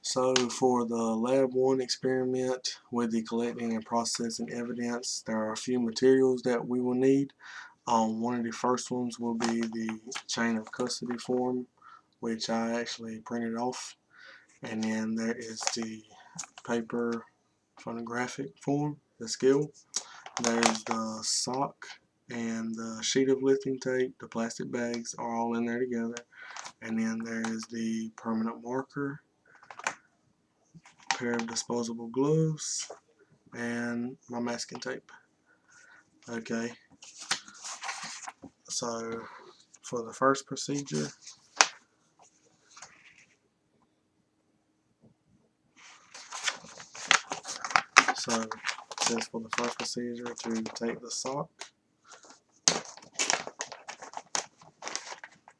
So for the Lab 1 experiment with the collecting and processing evidence, there are a few materials that we will need. One of the first ones will be the chain of custody form, which I actually printed off. And then there is the paper photographic form, the scale. There's the sock and the sheet of lifting tape. The plastic bags are all in there together. And then there is the permanent marker, pair of disposable gloves, and my masking tape. Okay, so for the first procedure, so it says for the first procedure to take the sock,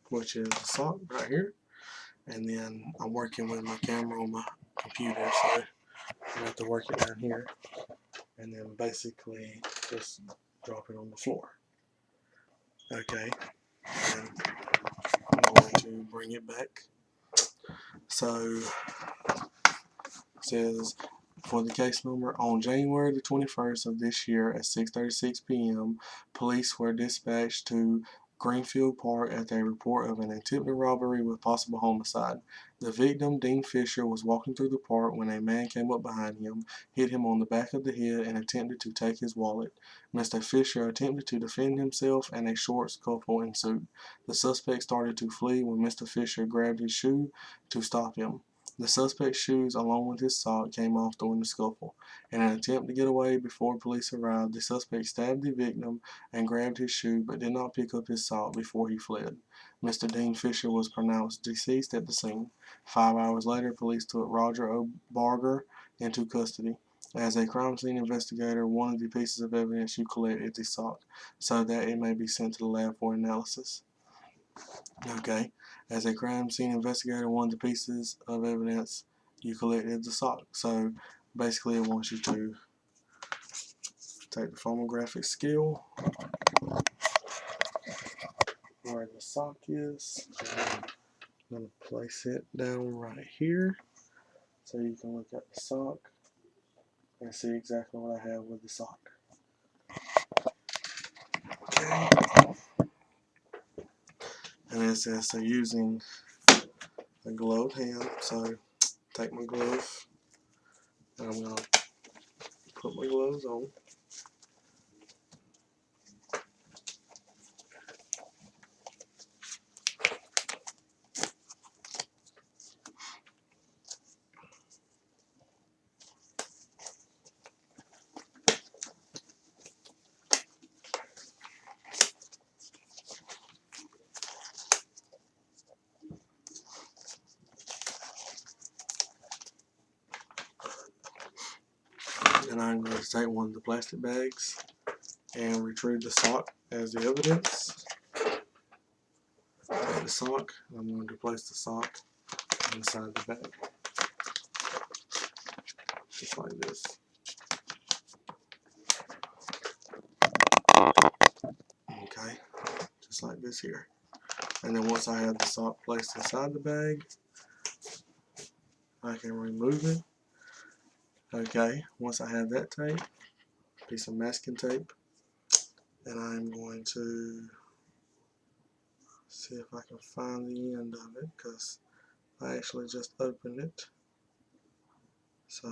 which is the sock right here, and then I'm working with my camera on my computer, so I have to work it down here, and then basically just drop it on the floor. Okay, and I'm going to bring it back. So it says for the case number, on January the 21st of this year at 6:36 p.m., police were dispatched to Greenfield Park after a report of an attempted robbery with possible homicide. The victim, Dean Fisher, was walking through the park when a man came up behind him, hit him on the back of the head, and attempted to take his wallet. Mr. Fisher attempted to defend himself, and a short scuffle ensued. The suspect started to flee when Mr. Fisher grabbed his shoe to stop him. The suspect's shoes, along with his sock, came off during the scuffle. In an attempt to get away before police arrived, the suspect stabbed the victim and grabbed his shoe, but did not pick up his sock before he fled. Mr. Dean Fisher was pronounced deceased at the scene. 5 hours later, police took Roger O. Barger into custody. As a crime scene investigator, one of the pieces of evidence you collect is the sock, so that it may be sent to the lab for analysis. Okay. As a crime scene investigator, one of the pieces of evidence you collect is the sock. So basically, it wants you to take the photographic scale where the sock is. I'm going to place it down right here so you can look at the sock and see exactly what I have with the sock. Okay. And it says so using a gloved hand. So take my glove and I'm going to put my gloves on. And I'm going to take one of the plastic bags and retrieve the sock as the evidence. Take the sock, and I'm going to place the sock inside the bag. Just like this. Okay, just like this here. And then once I have the sock placed inside the bag, I can remove it. Okay, once I have that tape, piece of masking tape, and I'm going to see if I can find the end of it because I actually just opened it. So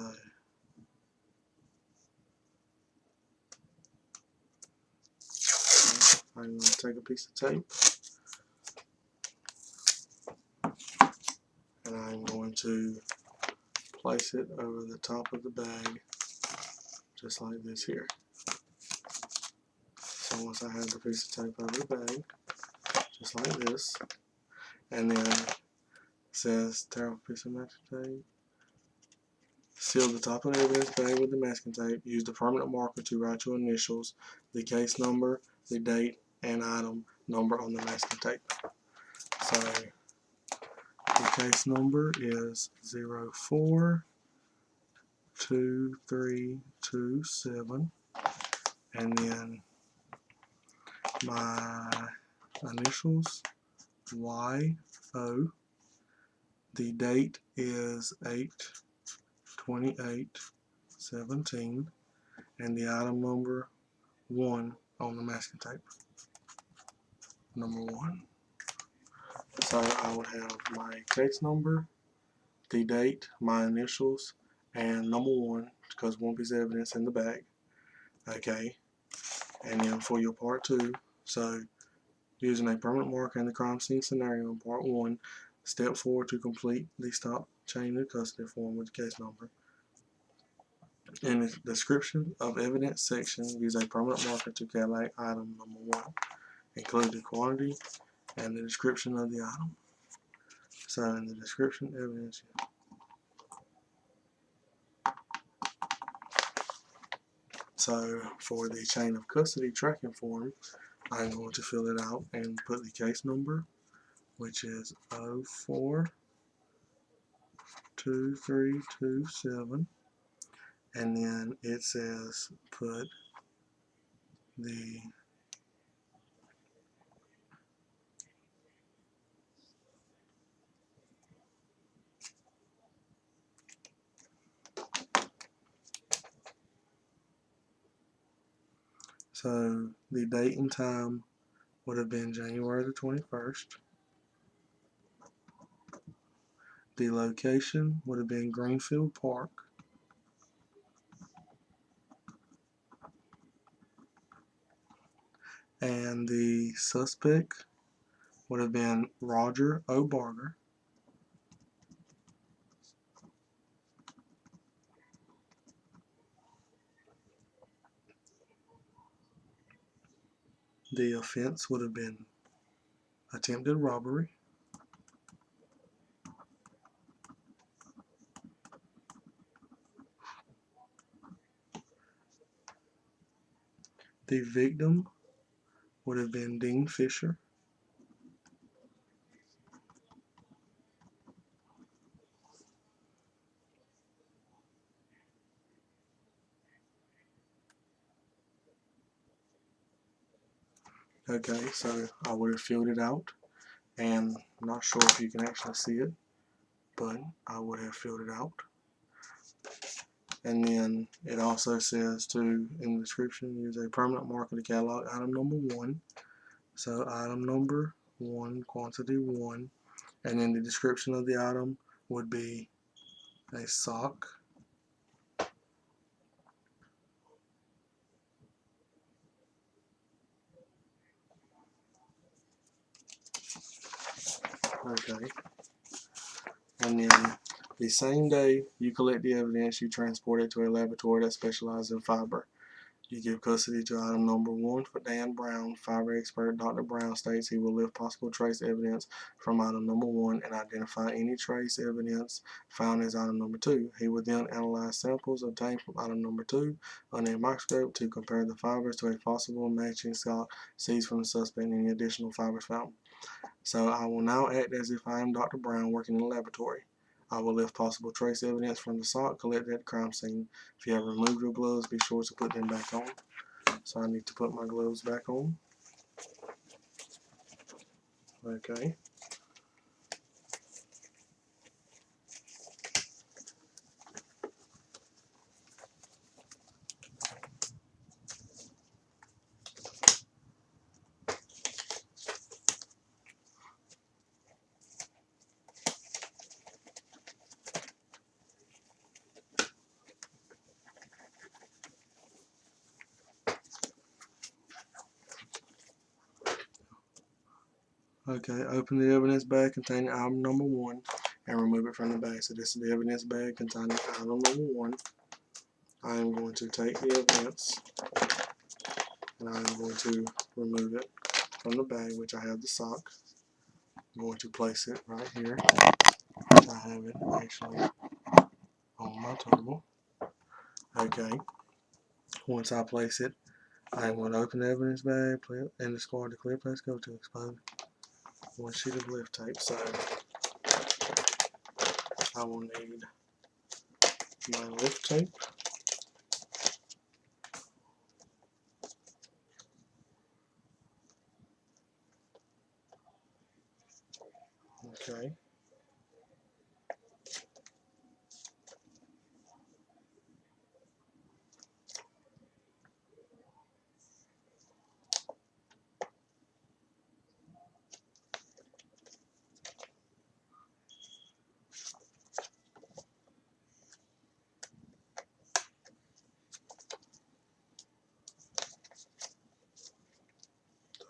I'm going to take a piece of tape and I'm going to place it over the top of the bag just like this here. So once I have the piece of tape over the bag, just like this, and then it says tear off a piece of masking tape, seal the top of the evidence bag with the masking tape, use the permanent marker to write your initials, the case number, the date, and item number on the masking tape. So the case number is 042327, and then my initials YO, The date is 8/28/17, and the item number 1 on the masking tape. Number 1. So I would have my case number, the date, my initials, and number 1, because one piece of evidence in the bag. Okay. And then for your part 2, so using a permanent marker in the crime scene scenario in part 1, step 4 to complete the stop chain of custody form with the case number. In the description of evidence section, use a permanent marker to calculate item number 1. Include the quantity and the description of the item. So in the description evidence, so for the chain of custody tracking form, I'm going to fill it out and put the case number, which is 042327, and then it says put the so the date and time would have been January the 21st. The location would have been Greenfield Park. And the suspect would have been Roger O'Barger. The offense would have been attempted robbery. The victim would have been Dean Fisher. Okay, so I would have filled it out, and I'm not sure if you can actually see it, but I would have filled it out. And then it also says to, in the description, use a permanent marker to catalog item number 1. So item number 1, quantity 1, and then the description of the item would be a sock. Okay. And then the same day you collect the evidence, you transport it to a laboratory that specializes in fiber. You give custody to item number 1 for Dan Brown. Fiber expert Dr. Brown states he will lift possible trace evidence from item number 1 and identify any trace evidence found as item number 2. He will then analyze samples obtained from item number 2 under a microscope to compare the fibers to a possible matching stock seized from the suspect and any additional fibers found. So I will now act as if I am Dr. Brown working in the laboratory. I will lift possible trace evidence from the sock collected at the crime scene. If you have removed your gloves, be sure to put them back on. So I need to put my gloves back on. Okay. Okay, open the evidence bag containing item number 1 and remove it from the bag. So this is the evidence bag containing item number 1. I am going to take the evidence and I am going to remove it from the bag, which I have the sock. I'm going to place it right here. I have it actually on my table. Okay, once I place it, I am going to open the evidence bag and discard the clear plastic cover to expose one sheet of lift tape. So I will need my lift tape. Okay.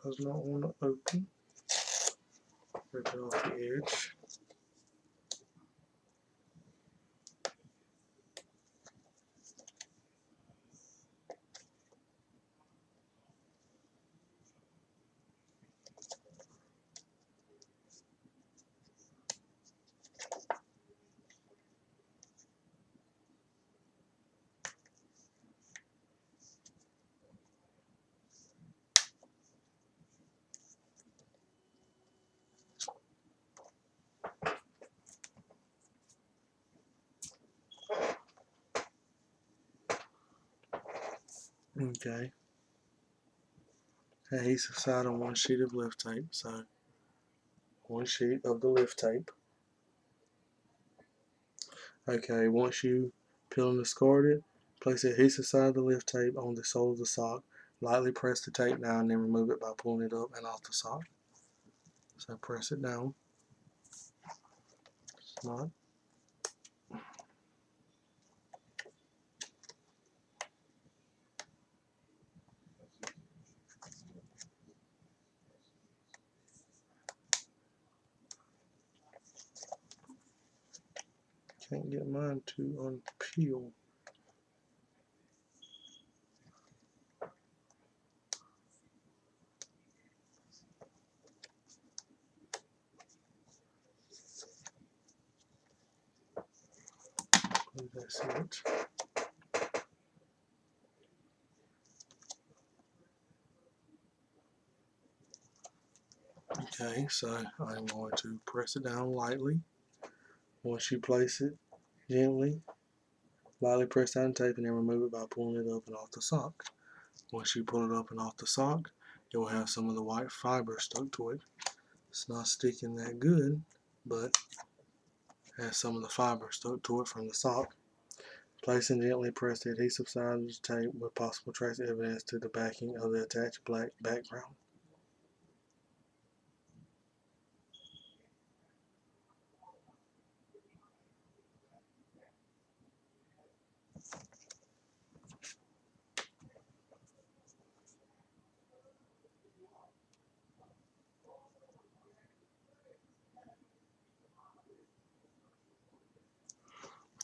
does not want to open. Rip it off the edge. Okay. Adhesive side on one sheet of lift tape. So one sheet of the lift tape. Okay, once you peel and discard it, place the adhesive side of the lift tape on the sole of the sock. Lightly press the tape down and then remove it by pulling it up and off the sock. So press it down. It's not. Can't get mine to unpeel. That's it. Okay, so I'm going to press it down lightly. Once you place it gently, lightly press down the tape and then remove it by pulling it up and off the sock. Once you pull it up and off the sock, it will have some of the white fiber stuck to it. It's not sticking that good, but has some of the fiber stuck to it from the sock. Place and gently press the adhesive side of the tape with possible trace evidence to the backing of the attached black background.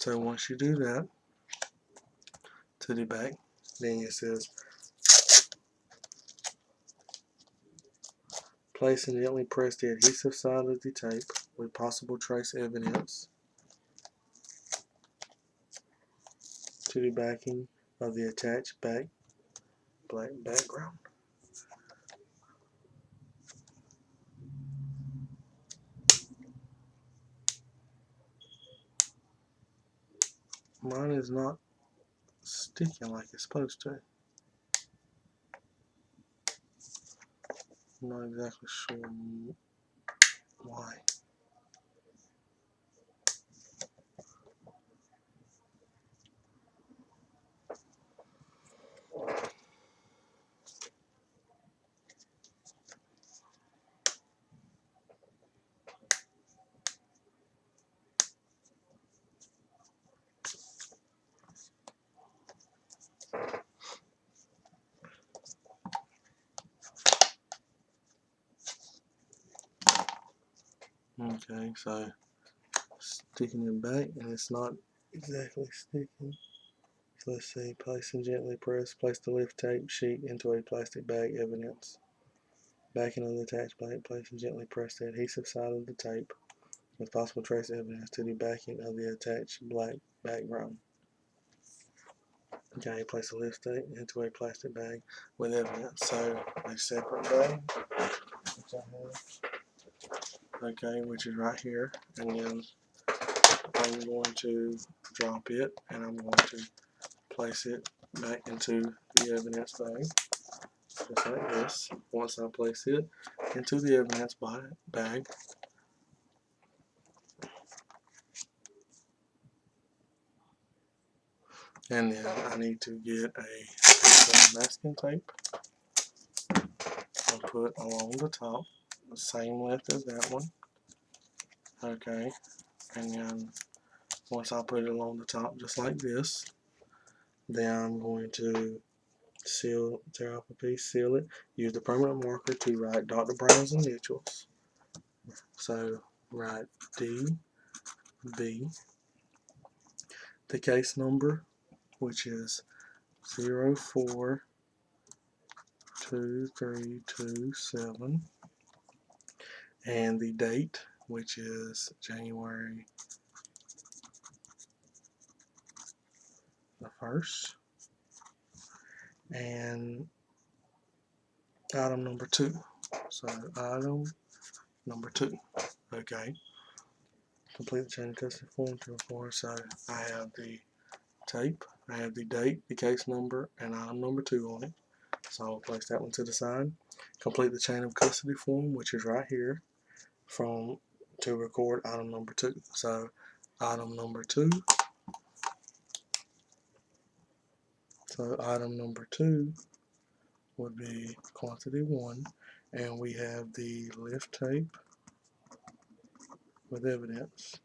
So once you do that to the back, then it says place and gently press the adhesive side of the tape with possible trace evidence to the backing of the attached black background. Mine is not sticking like it's supposed to. I'm not exactly sure why. Okay, so sticking it back and it's not exactly sticking. So let's see, place and gently press. Place the lift tape sheet into a plastic bag evidence. Backing of the attached plate, place and gently press the adhesive side of the tape with possible trace evidence to the backing of the attached black background. Okay, place the lift tape into a plastic bag with evidence. So a separate bag, which I have, okay, which is right here, and then I'm going to drop it and I'm going to place it back into the evidence bag, just like this. Once I place it into the evidence bag, and then I need to get a piece of masking tape and put along the top, the same length as that one. Okay, and then once I put it along the top just like this, then I'm going to seal, tear off a piece, seal it. Use the permanent marker to write Dr. Brown's initials. So write DB, the case number, which is 042327, and the date, which is January the 1st, and item number 2. So item number 2. Okay. Complete the chain of custody form to form. So I have the tape, I have the date, the case number, and item number 2 on it. So I'll place that one to the side. Complete the chain of custody form, which is right here, to record item number 2. So item number 2. So item number 2 would be quantity 1, and we have the lift tape with evidence.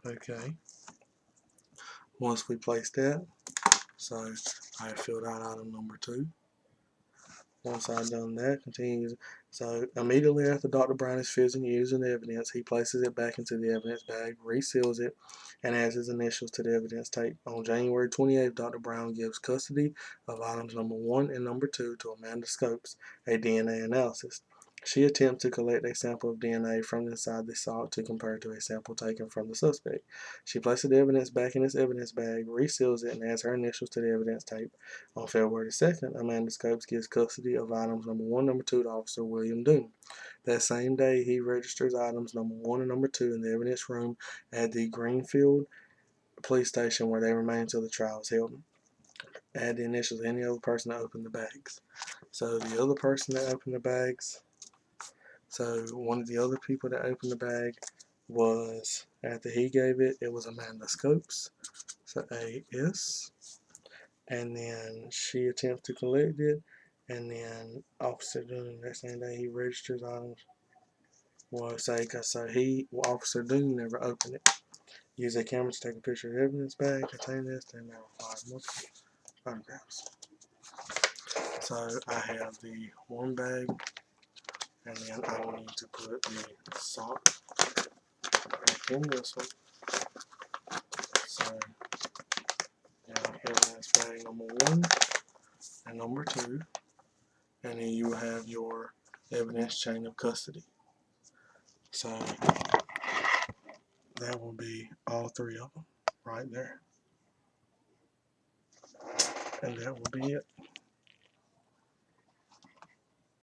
Okay. Once we place that, so I filled out item number 2. Once I've done that, continues. So immediately after Dr. Brown is filled and using the evidence, he places it back into the evidence bag, reseals it, and adds his initials to the evidence tape. On January 28th, Dr. Brown gives custody of items number 1 and number 2 to Amanda Scopes, a DNA analysis. She attempts to collect a sample of DNA from inside the salt to compare to a sample taken from the suspect. She places the evidence back in its evidence bag, reseals it, and adds her initials to the evidence tape. On February 2nd, Amanda Scopes gives custody of items number 1 and number 2 to Officer William Doon. That same day, he registers items number 1 and number 2 in the evidence room at the Greenfield police station, where they remain until the trial is held. Add the initials of any other person that opened the bags. So the other person that opened the bags, so one of the other people that opened the bag was, after he gave it, it was Amanda Scopes. So AS. And then she attempts to collect it, and then Officer Doon, that same day he registers items. Well, say, Officer Doon never opened it. Use a camera to take a picture of the evidence bag, contain this, and now 5 multiple photographs. So I have the 1 bag, and then I will need to put the salt back in this one. So now evidence bag number 1 and number 2, and then you will have your evidence chain of custody. So that will be all 3 of them right there. And that will be it.